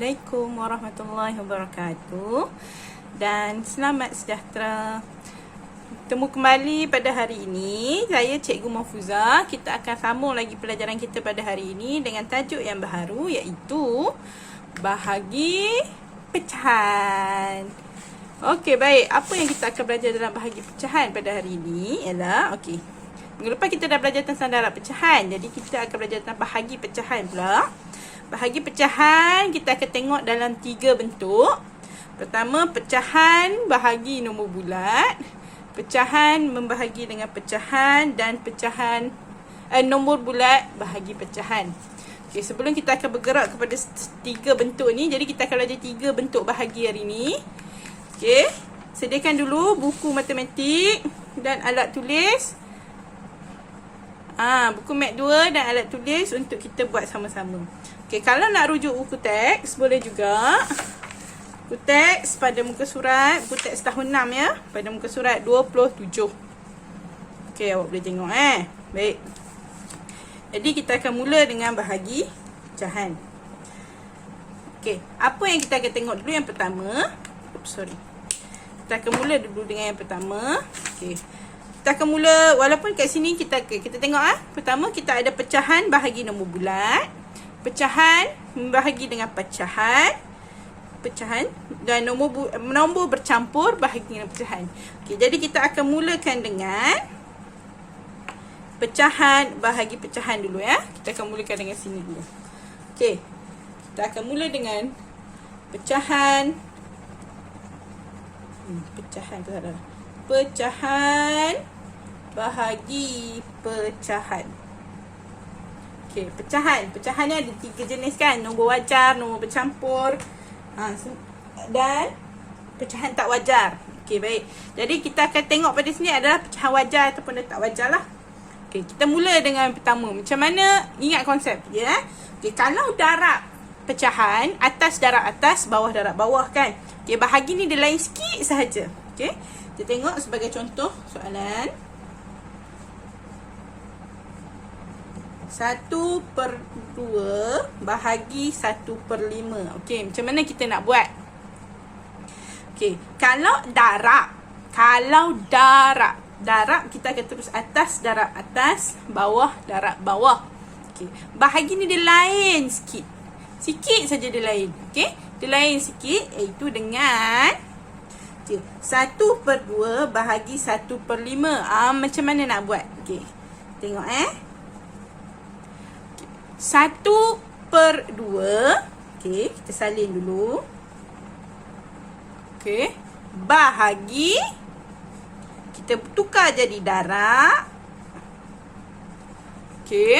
Assalamualaikum warahmatullahi wabarakatuh. Dan selamat sejahtera. Bertemu kembali pada hari ini. Saya Cikgu Mahfuzah. Kita akan sambung lagi pelajaran kita pada hari ini dengan tajuk yang baru, iaitu bahagi pecahan. Okey, baik. Apa yang kita akan belajar dalam bahagi pecahan pada hari ini ialah, minggu lepas kita dah belajar tentang darab pecahan. Jadi kita akan belajar tentang bahagi pecahan pula. Bahagi pecahan kita akan tengok dalam 3 bentuk. Pertama, pecahan bahagi nombor bulat, pecahan membahagi dengan pecahan, dan pecahan nombor bulat bahagi pecahan. Okey, sebelum kita akan bergerak kepada 3 bentuk ni, jadi kita akan belajar 3 bentuk bahagi hari ni. Okey, sediakan dulu buku matematik dan alat tulis. Buku mat 2 dan alat tulis untuk kita buat sama-sama. Okey, kalau nak rujuk buku teks, boleh juga. Buku teks pada muka surat, buku teks tahun 6 ya, pada muka surat 27. Okey, awak boleh tengok Baik. Jadi kita akan mula dengan bahagi pecahan. Okey, apa yang kita akan tengok dulu yang pertama? Kita akan mula dulu dengan yang pertama. Okey. Kita akan mula, walaupun kat sini kita tengok pertama kita ada pecahan bahagi nombor bulat, pecahan membahagi dengan pecahan, dan nombor bercampur bahagi dengan pecahan. Okey, jadi kita akan mulakan dengan pecahan bahagi pecahan dulu ya. Kita akan mulakan dengan sini dulu. Okey. Kita akan mula dengan pecahan pecahan bahagi pecahan. Okey, pecahan ni ada 3 jenis kan, nombor wajar, nombor bercampur, dan pecahan tak wajar. Okey, baik. Jadi kita akan tengok pada sini adalah pecahan wajar ataupun tak wajar lah. Okey, kita mula dengan yang pertama. Macam mana, ingat konsep dia Okey, kalau darab pecahan, atas darab atas, bawah darab bawah kan. Okey, bahagi ni dia lain sikit sahaja. Okey, kita tengok sebagai contoh soalan. 1/2 bahagi 1/5. Okey, macam mana kita nak buat? Okey, kalau darab kita akan terus atas darab atas, bawah darab bawah. Okey, bahagi ni dia lain sikit. Sikit saja dia lain. Okey, dia lain sikit, iaitu dengan 1/2 bahagi 1/5. Macam mana nak buat? Okey, tengok 1/2. Okey, kita salin dulu. Okey, bahagi, kita tukar jadi darab. Okey,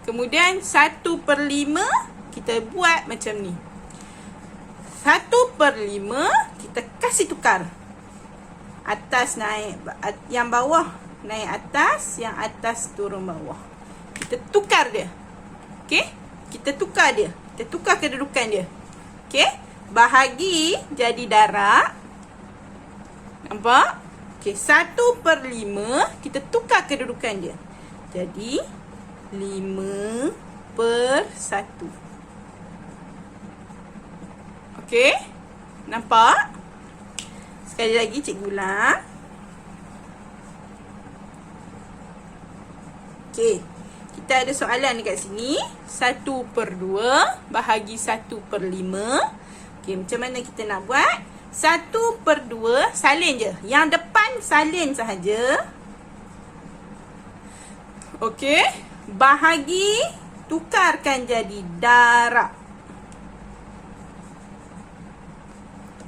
kemudian 1/5 kita buat macam ni. 1/5 kita kasih tukar. Atas naik, yang bawah naik atas, yang atas turun bawah. Kita tukar dia. Okey, kita tukar dia. Kita tukar kedudukan dia. Okey, bahagi jadi darab. Nampak? Okey, 1/5 kita tukar kedudukan dia. Jadi 5/1. Okey, nampak? Sekali lagi cikgu ulang. Okey, kita ada soalan dekat sini. 1/2 bahagi 1/5. Okey, macam mana kita nak buat? 1/2 salin je. Yang depan salin sahaja. Okey, bahagi tukarkan jadi darab.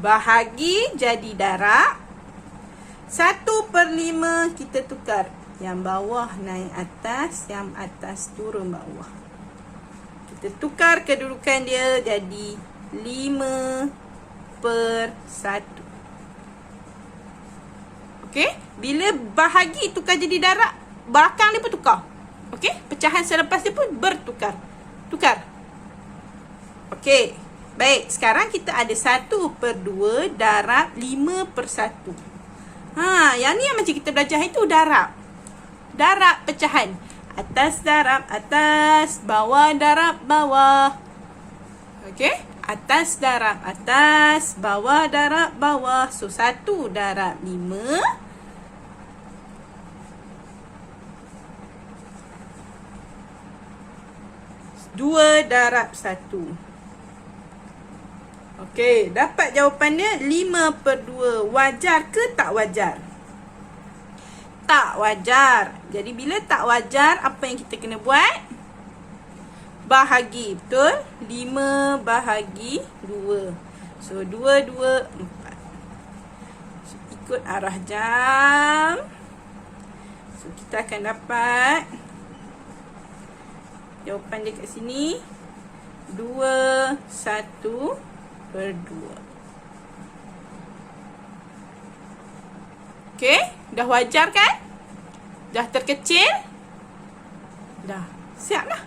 Bahagi jadi darab. 1/5 kita tukar. Yang bawah naik atas, yang atas turun bawah. Kita tukar kedudukan dia jadi 5/1. Okey, bila bahagi tukar jadi darab, belakang dia pun tukar. Okey, pecahan selepas dia pun bertukar. Tukar. Okey, baik. Sekarang kita ada 1/2 darab 5/1. Yang ni yang macam kita belajar itu darab. Darab pecahan. Atas darab atas, bawah darab bawah. Okey? Atas darab atas, bawah darab bawah. So 1 darab 5 2 darab 1. Okey, dapat jawapannya 5/2. Wajar ke tak wajar? Tak wajar. Jadi bila tak wajar, apa yang kita kena buat? Bahagi, betul? 5 bahagi 2. So 2, 2, 4. So, ikut arah jam. So kita akan dapat jawapan dia kat sini 2, 1/2. Okey, dah wajar kan? Dah terkecil? Dah, siap lah.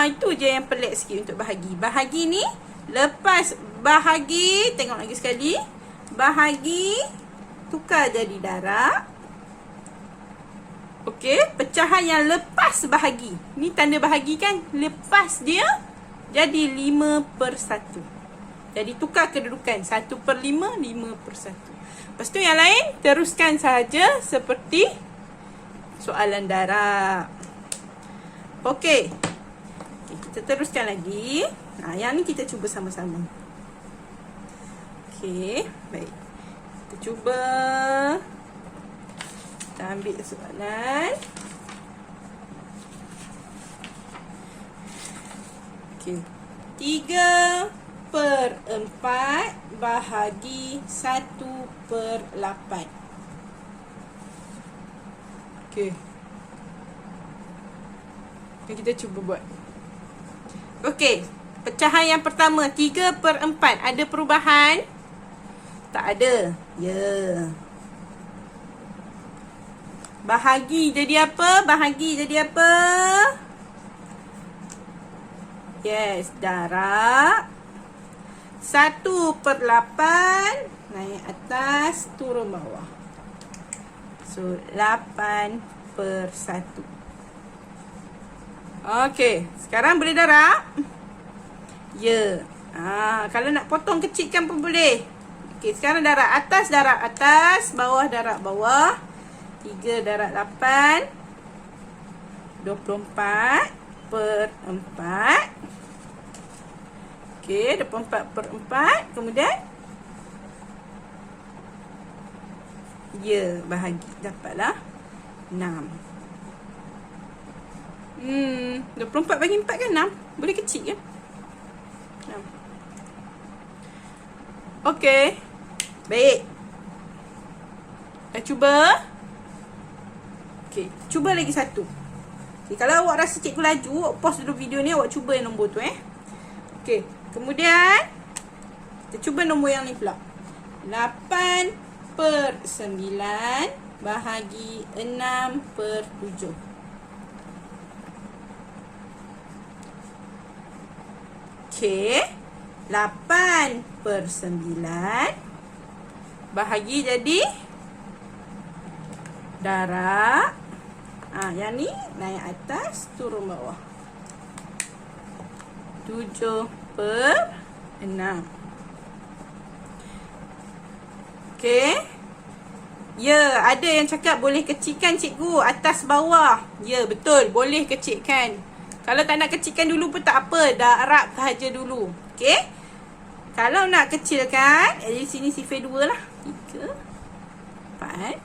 Itu je yang pelik sikit untuk bahagi. Bahagi ni, lepas bahagi, tengok lagi sekali. Bahagi, tukar jadi darab. Okey, pecahan yang lepas bahagi. Ni tanda bahagi kan? Lepas dia, jadi 5/1. Jadi tukar kedudukan. 1/5, 5/1. Lepas tu yang lain, teruskan sahaja seperti soalan darab. Okey. Kita teruskan lagi. Yang ni kita cuba sama-sama. Okey, baik. Kita cuba. Kita ambil soalan. Okey. 3/4 bahagi 1/8. Okey. Kita cuba buat. Okey, pecahan yang pertama 3/4. Ada perubahan? Tak ada. Ya. Bahagi jadi apa? Bahagi jadi apa? Yes, darab 1/8. Naik atas, turun bawah. So 8/1. Okey, sekarang boleh darab? Ya. Kalau nak potong kecilkan pun boleh. Okey, sekarang darab atas, bawah darab bawah. 3 darab 8. 24/4. Okey, 24/4. Kemudian ya, bahagi. Dapatlah 6. 24 bagi 4 kan 6. Boleh kecil kan? 6. Okey. Baik. Dah cuba? Okey, cuba lagi satu. Okay, kalau awak rasa cikgu laju, awak pause dulu video ni, awak cuba yang nombor tu Okey, kemudian kita cuba nombor yang ni pula. 8/9 bahagi 6/7. Okey, 8/9 bahagi jadi darab. Yang ni naik atas, turun bawah. 7/6. Okey. Ya, ada yang cakap boleh kecilkan cikgu atas bawah. Ya, betul. Boleh kecilkan. Kalau tak nak kecilkan dulu pun tak apa. Darab sahaja dulu. Okey. Kalau nak kecilkan, di sini sifar 2 lah. 3, 4.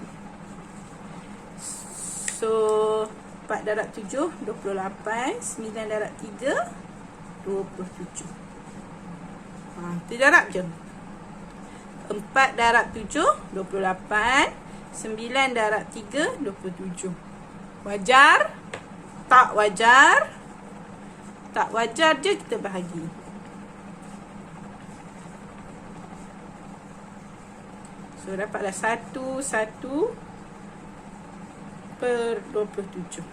So, 4 darab 7, 28. 9 darab 3, 27. Kita darab je. 4 darab 7, 28. 9 darab 3, 27. Wajar? Tak wajar? Tak wajar je kita bahagi. So, dapatlah 1/27.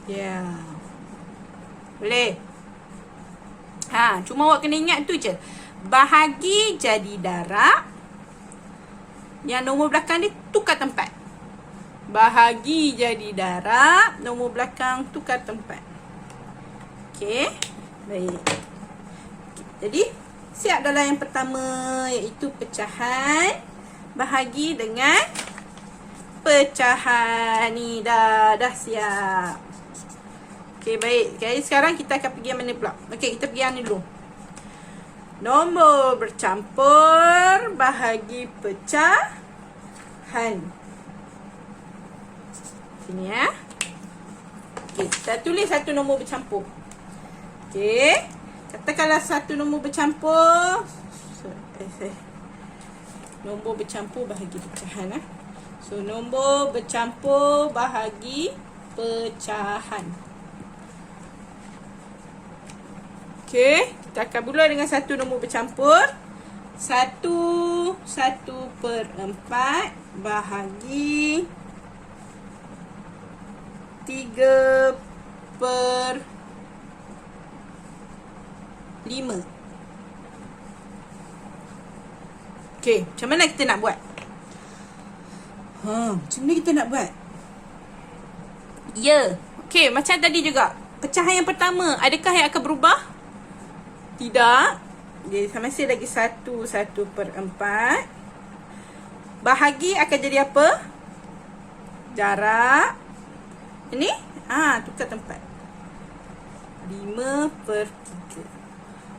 Ya. Boleh? Cuma awak kena ingat tu je. Bahagi jadi darab. Yang nombor belakang dia tukar tempat. Bahagi jadi darab. Nombor belakang tukar tempat. Okey. Baik. Jadi, siap dalam yang pertama, iaitu pecahan bahagi dengan pecahan. Ni dah siap. Okey, baik. Okay, sekarang kita akan pergi yang mana pula? Okey, kita pergi yang ni dulu. Nombor bercampur bahagi pecahan. Sini ya. Okey, kita tulis satu nombor bercampur. Okey. Katakanlah satu nombor bercampur. Nombor bercampur bahagi pecahan. So, nombor bercampur bahagi pecahan. Okey. Kita akan mula dengan satu nombor bercampur. 1/4 bahagi 3/5. Okey, macam mana kita nak buat? Macam mana kita nak buat? Ya. Okey, macam tadi juga. Pecahan yang pertama, adakah yang akan berubah? Tidak. Jadi, masih lagi 1/4. Bahagi akan jadi apa? Jarak. Ini? Tukar tempat. 5/3.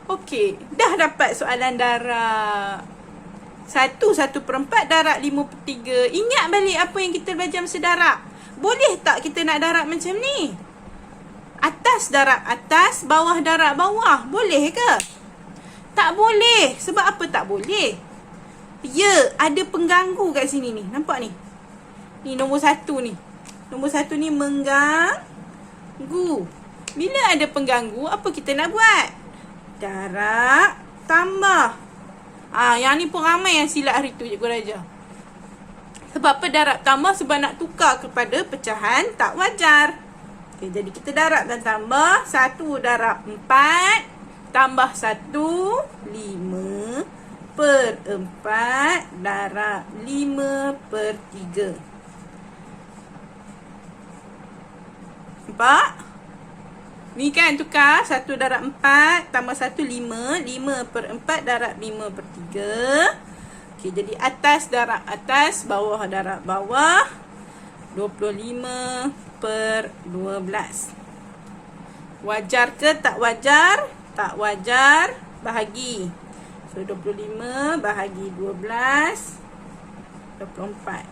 Okey, dah dapat soalan darab. 1/4 darab 5/3. Ingat balik apa yang kita belajar masa darab. Boleh tak kita nak darab macam ni? Atas darab atas, bawah darab bawah. Boleh ke? Tak boleh. Sebab apa tak boleh? Ya, ada pengganggu kat sini ni. Nampak ni? Ni nombor 1 ni. Nombor 1 ni mengganggu. Bila ada pengganggu, apa kita nak buat? Darab tambah. Yang ni pun ramai yang silap hari tu Cikgu Raja. Sebab apa darab tambah? Sebab nak tukar kepada pecahan tak wajar. Okay, jadi kita darab dan tambah. 1/4 tambah 1, 5/4 darab 5/3. Nampak? Ni kan tukar 1/4 tambah 1, 5. 5/4 darab 5/3. Okey, jadi atas darab atas, bawah darab bawah. 25/12. Wajar ke tak wajar? Tak wajar. Bahagi. So, 25 bahagi 12. 24.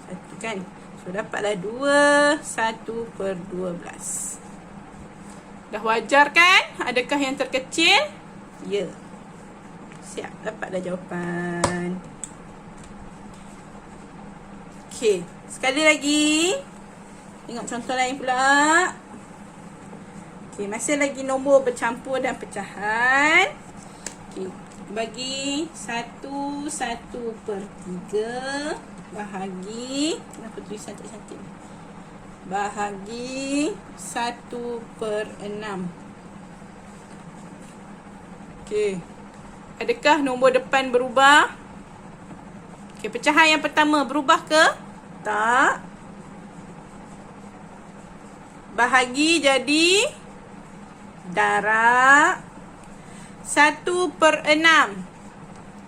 Satu kan? So, dapatlah 2. 1/12. Dah wajar kan? Adakah yang terkecil? Ya. Siap. Dapatlah jawapan. Okey. Sekali lagi. Tengok contoh lain pula. Okey. Masih lagi nombor bercampur dan pecahan. Okey. Bagi 1/3 bahagi. Kenapa tulisan tak cantik? Bahagi 1/6. Okey. Adakah nombor depan berubah? Okey, pecahan yang pertama berubah ke? Tak. Bahagi jadi darab 1/6.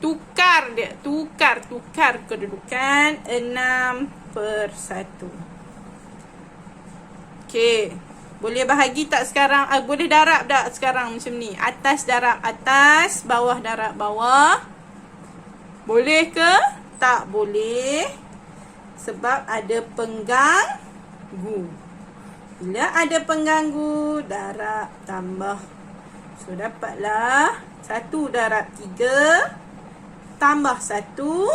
Tukar dia. Tukar kedudukan 6/1. Okey. Boleh bahagi tak sekarang? Boleh darab tak sekarang macam ni? Atas darab atas, bawah darab bawah. Boleh ke? Tak boleh. Sebab ada pengganggu. Bila ada pengganggu, darab tambah. So, dapatlah 1 darab 3 tambah 1,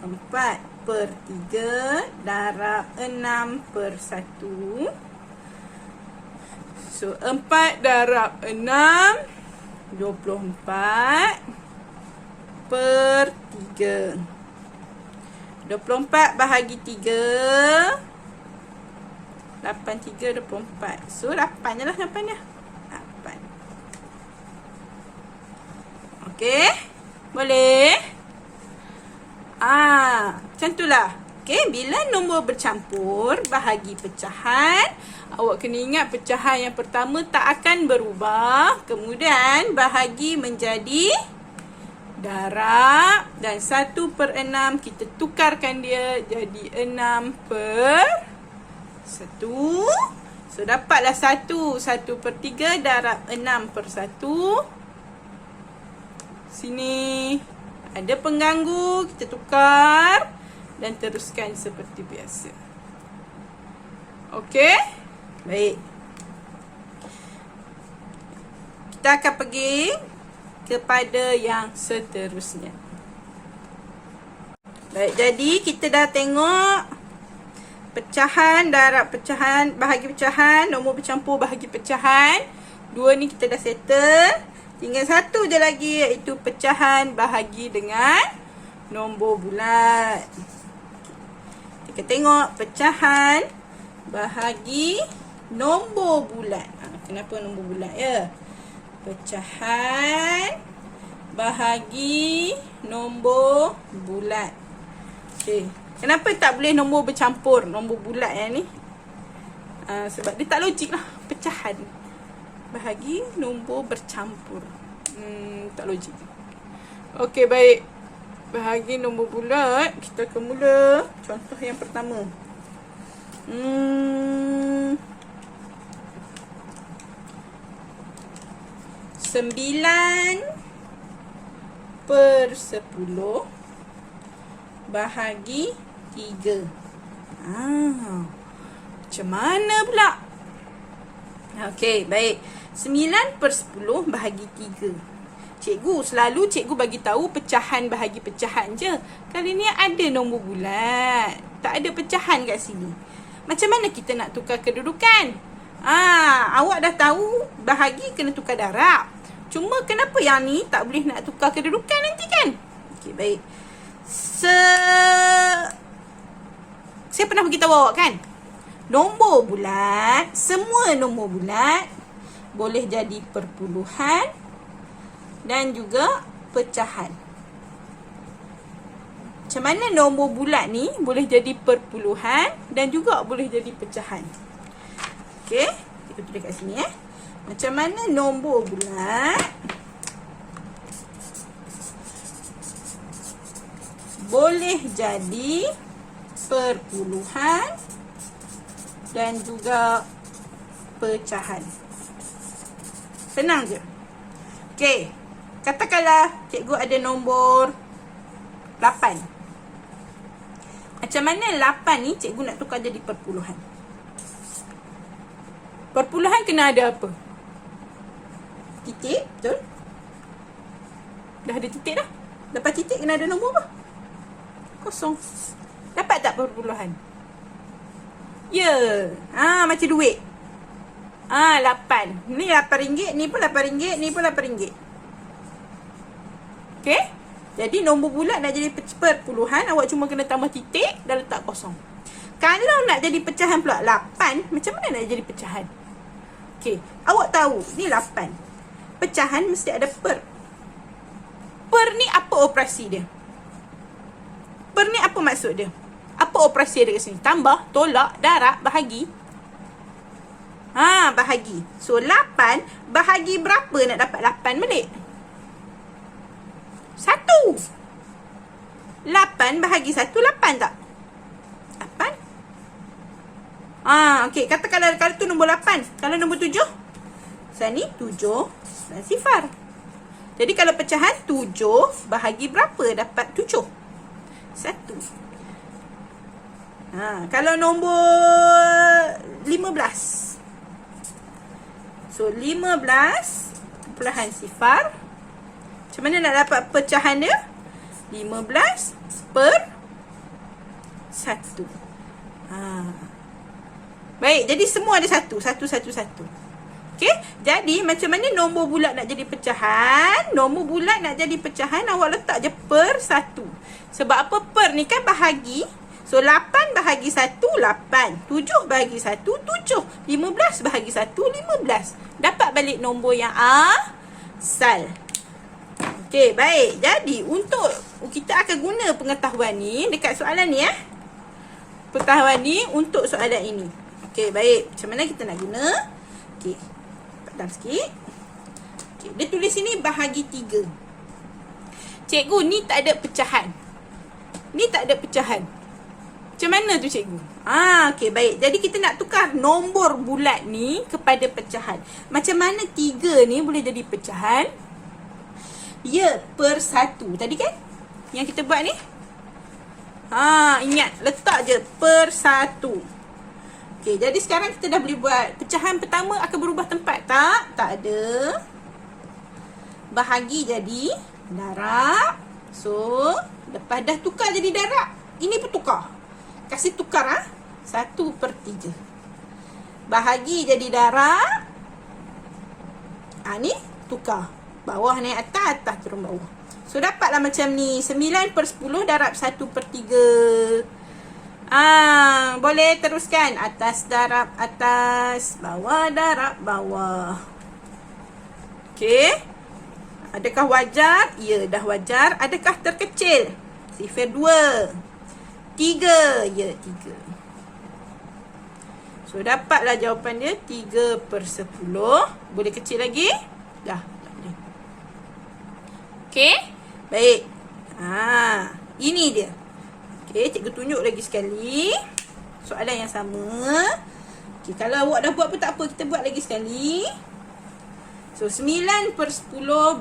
4/3 darab 6/1. So, 4 darab 6, 24/3. 24 bahagi 3, 8, 3, 24. So, 8 je lah jawapannya. 8. Okey. Boleh? Macam tu lah. Okey, bila nombor bercampur, bahagi pecahan. Awak kena ingat pecahan yang pertama tak akan berubah. Kemudian bahagi menjadi darab. Dan 1/6 kita tukarkan dia jadi 6/1. So, dapatlah 1. 1/3 darab 6/1. Sini ada pengganggu, kita tukar dan teruskan seperti biasa. Okey? Baik. Kita akan pergi kepada yang seterusnya. Baik, jadi kita dah tengok pecahan, darab pecahan, bahagi pecahan, nombor bercampur, bahagi pecahan. 2 ni kita dah settle. Tinggal 1 je lagi, iaitu pecahan bahagi dengan nombor bulat. Kita tengok pecahan bahagi nombor bulat. Kenapa nombor bulat ya? Pecahan bahagi nombor bulat. Okey. Kenapa tak boleh nombor bercampur, nombor bulat yang ni? Sebab dia tak logik lah. Pecahan bahagi nombor bercampur. Tak logik. Okey, baik. Bahagi nombor bulat, kita akan mula. Contoh yang pertama. 9/10 bahagi 3. Macam mana pula? Okey, baik. 9/10 bahagi 3. Cikgu bagi tahu pecahan bahagi pecahan je. Kali ni ada nombor bulat. Tak ada pecahan kat sini. Macam mana kita nak tukar kedudukan? Awak dah tahu bahagi kena tukar darab. Cuma kenapa yang ni tak boleh nak tukar kedudukan nanti kan? Okey, baik. Saya pernah beritahu awak kan? Nombor bulat, semua nombor bulat boleh jadi perpuluhan dan juga pecahan. Macam mana nombor bulat ni boleh jadi perpuluhan dan juga boleh jadi pecahan? Okey, kita tulis kat sini Macam mana nombor bulat boleh jadi perpuluhan dan juga pecahan. Senang je. Okey, katakanlah cikgu ada nombor 8. Macam mana 8 ni cikgu nak tukar jadi perpuluhan? Perpuluhan kena ada apa? Titik, betul? Dah ada titik dah. Lepas titik kena ada nombor apa? Kosong. Dapat tak perpuluhan? Ya. Macam duit. 8. Ni RM8, ni pun RM8, ni pun RM8. Okey? Jadi nombor bulat nak jadi perpuluhan, awak cuma kena tambah titik dan letak kosong. Kalau nak jadi pecahan pula 8, macam mana nak jadi pecahan? Okey, awak tahu ni 8. Pecahan mesti ada per. Per ni apa operasi dia? Per ni apa maksud dia? Apa operasi dia kat sini? Tambah, tolak, darab, bahagi. Bahagi. So 8 bahagi berapa nak dapat 8 balik? 1. 8 bahagi 1, 8 tak? 8. Okey, katakan kalau tu nombor 8. Kalau nombor 7? Saya ni 7 dan sifar. Jadi kalau pecahan 7 bahagi berapa dapat 7? 1. Kalau nombor 15. So 15 perpuluhan sifar. Macam mana nak dapat pecahan dia? 15 per 1. Baik, jadi semua ada 1. 1, 1, 1. Okey, jadi macam mana nombor bulat nak jadi pecahan? Nombor bulat nak jadi pecahan, awak letak je per 1. Sebab apa? Per ni kan bahagi. So 8 bahagi 1, 8. 7 bahagi 1, 7. 15 bahagi 1, 15. Dapat balik nombor yang asal. Okey, baik. Jadi untuk kita akan guna pengetahuan ni dekat soalan ni pengetahuan ni untuk soalan ini. Okey, baik. Macam mana kita nak guna? Okey. Padam sikit. Okey, dia tulis sini bahagi 3. Cikgu, ni tak ada pecahan. Ni tak ada pecahan. Macam mana tu cikgu? Okey, baik. Jadi kita nak tukar nombor bulat ni kepada pecahan. Macam mana 3 ni boleh jadi pecahan? Ya, per 1. Tadi kan? Yang kita buat ni? Ingat. Letak je per 1. Okey, jadi sekarang kita dah boleh buat. Pecahan pertama akan berubah tempat. Tak? Tak ada. Bahagi jadi darab. So, lepas dah tukar jadi darab, ini pun tukar. Kasih tukar 1/3. Bahagi jadi darab. Ni tukar. Bawah naik atas, atas turun bawah. So, dapatlah macam ni. 9/10 darab 1/3. Boleh teruskan. Atas darab atas. Bawah darab bawah. Okey. Adakah wajar? Ya, dah wajar. Adakah terkecil? 0.2. 3. Ya, 3. So, dapatlah jawapan dia 3/10. Boleh kecil lagi? Dah. Tak boleh. Okey? Baik. Ini dia. Okey, cikgu tunjuk lagi sekali. Soalan yang sama. Okey, kalau awak dah buat pun tak apa. Kita buat lagi sekali. So, 9/10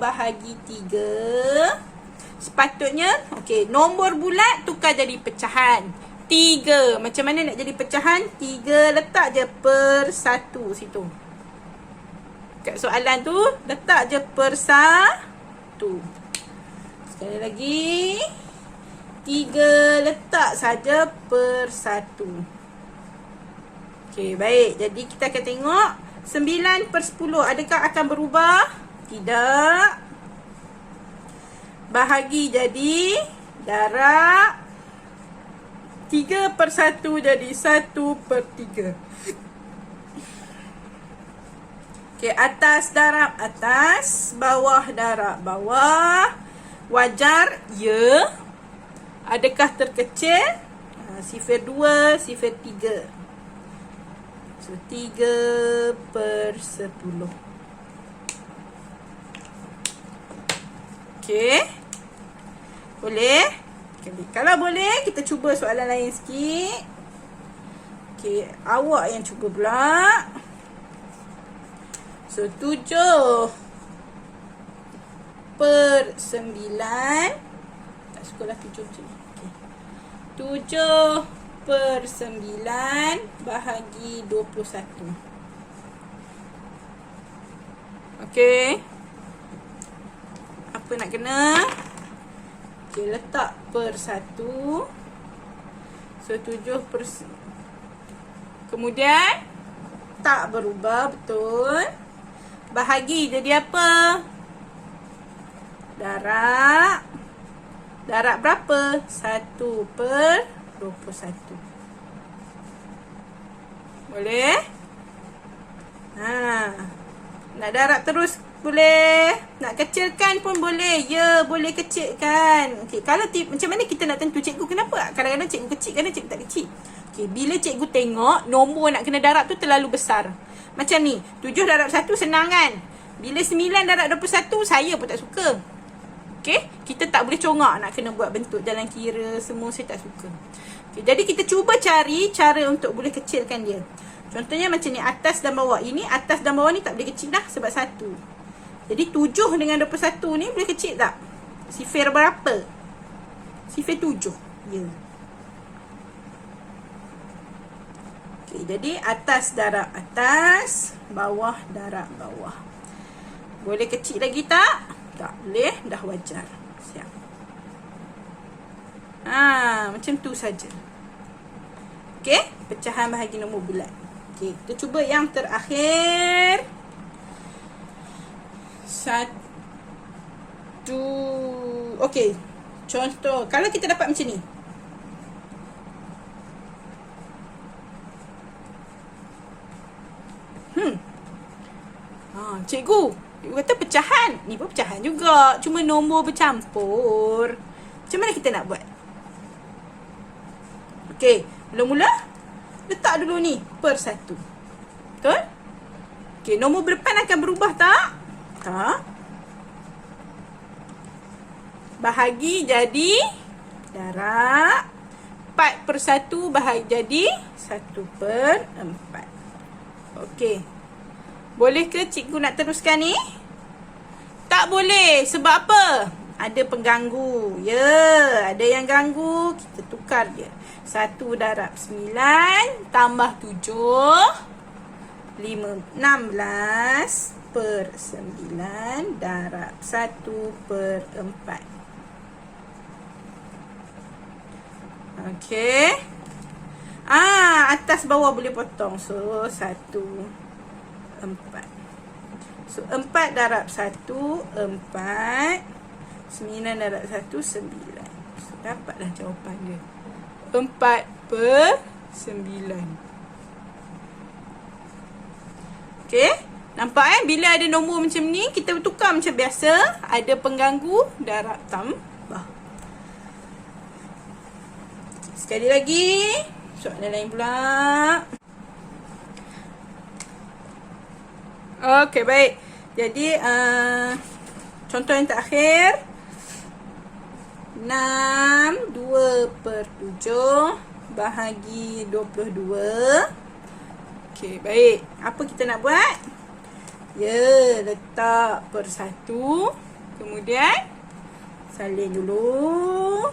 bahagi 3. Sepatutnya, okey, nombor bulat tukar jadi pecahan. 3. Macam mana nak jadi pecahan? 3 letak je per 1 situ. Kat soalan tu, letak je per 1. Sekali lagi. 3 letak saja per 1. Okey, baik. Jadi, kita akan tengok. 9/10 adakah akan berubah? Tidak. Bahagi jadi darab. 3/1 jadi 1/3. Okey, atas darab atas, bawah darab bawah. Wajar? Ya. Adakah terkecil? 0.2, 0.3. So, 3/10. Okey. Boleh? Okay. Kalau boleh, kita cuba soalan lain sikit. Okey, awak yang cuba pula. So, 7/9. Tak sukalah 7 macam ni. Okay. 7/9 bahagi 21. Okey. Apa nak kena? Okey, letak per 1. So, 7/. Kemudian, tak berubah, betul. Bahagi jadi apa? Darab. Darab berapa? 1/21. Boleh? Nak darab terus boleh. Nak kecilkan pun boleh. Ya, boleh kecilkan. Okey, kalau macam mana kita nak tentu cikgu kenapa? Kadang-kadang cikgu kecil, kadang cikgu tak kecil. Okey, bila cikgu tengok nombor nak kena darab tu terlalu besar. Macam ni, 7 darab 1 senang kan? Bila 9 darab 21, saya pun tak suka. Okey, kita tak boleh congak nak kena buat bentuk jalan kira semua, saya tak suka. Okey, jadi kita cuba cari cara untuk boleh kecilkan dia. Contohnya macam ni, atas dan bawah. Ini atas dan bawah ni tak boleh kecil dah sebab 1. Jadi 7 dengan 21 ni boleh kecil tak? Sifir berapa? Sifir 7. Ya. Okey, jadi atas darab atas, bawah darab bawah. Boleh kecil lagi tak? Tak boleh, dah wajar. Siap. Macam tu saja. Okey, pecahan bahagi nombor bulat. Okey, kita cuba yang terakhir. 1. Okey. Contoh, kalau kita dapat macam ni. Cikgu, cikgu kata pecahan. Ni pun pecahan juga. Cuma nombor bercampur. Macam mana kita nak buat? Okey, Mula-mula letak dulu ni per 1. Betul? Okey, nombor berdepan akan berubah tak? Tak. Bahagi jadi darab 4 per 1 bahagi jadi 1 per 4. Okey. Boleh ke cikgu nak teruskan ni? Tak boleh. Sebab apa? Ada pengganggu. Ya, ada yang ganggu. Kita tukar dia. 1 darab 9 tambah 7. 16 per 9 darab 1 per 4. Okey. Atas bawah boleh potong. So, 1, 4. So, 4 darab 1, 4. 9 darab 1, 9. So, dapatlah jawapan dia. 4 per 9. Okey. Nampak bila ada nombor macam ni, kita tukar macam biasa. Ada pengganggu, darab tambah. Sekali lagi. Soalan lain pula. Okey, baik. Jadi, contoh yang terakhir. 6, 2 per 7 bahagi 22. Okey, baik. Apa kita nak buat? Ya, letak per 1. Kemudian, salin dulu.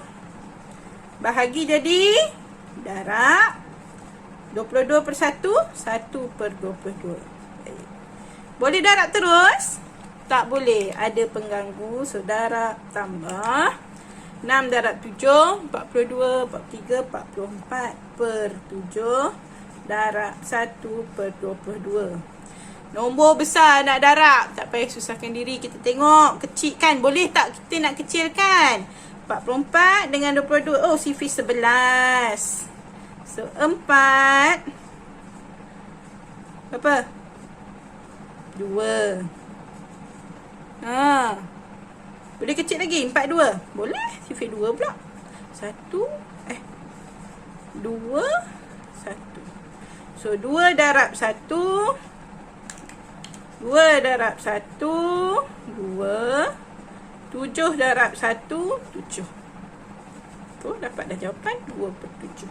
Bahagi jadi darab 22 per 1, 1 per 22. Baik. Boleh darab terus? Tak boleh. Ada pengganggu. So, darab tambah. 6 darab 7, 42, 43, 44 per 7. Darab 1 per 22. Nombor besar nak darab. Tak payah susahkan diri. Kita tengok. Kecil kan? Boleh tak kita nak kecilkan? 44 dengan 22. Oh, sifar 11. So, 4. Apa? 2. Boleh kecil lagi? 4, 2. Boleh. Sifar 2 pula. 1. 2. 1. So, 2 darab 1. 2 darab 1. 2. 7 darab 1. 7. Tu dapat dah jawapan 2 per 7.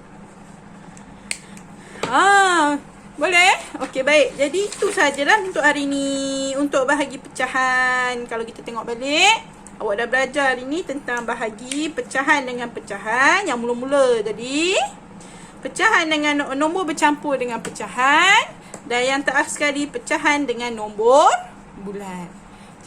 Boleh? Okey, baik. Jadi itu sajalah untuk hari ni. Untuk bahagi pecahan. Kalau kita tengok balik, awak dah belajar hari ni tentang bahagi pecahan dengan pecahan. Yang mula-mula tadi, pecahan dengan nombor bercampur dengan pecahan. Dan yang terakhir sekali, pecahan dengan nombor bulat.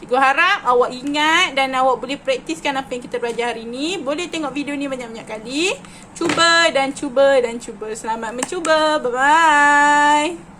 Cikgu harap awak ingat dan awak boleh praktiskan apa yang kita belajar hari ni. Boleh tengok video ni banyak-banyak kali. Cuba dan cuba dan cuba. Selamat mencuba. Bye-bye.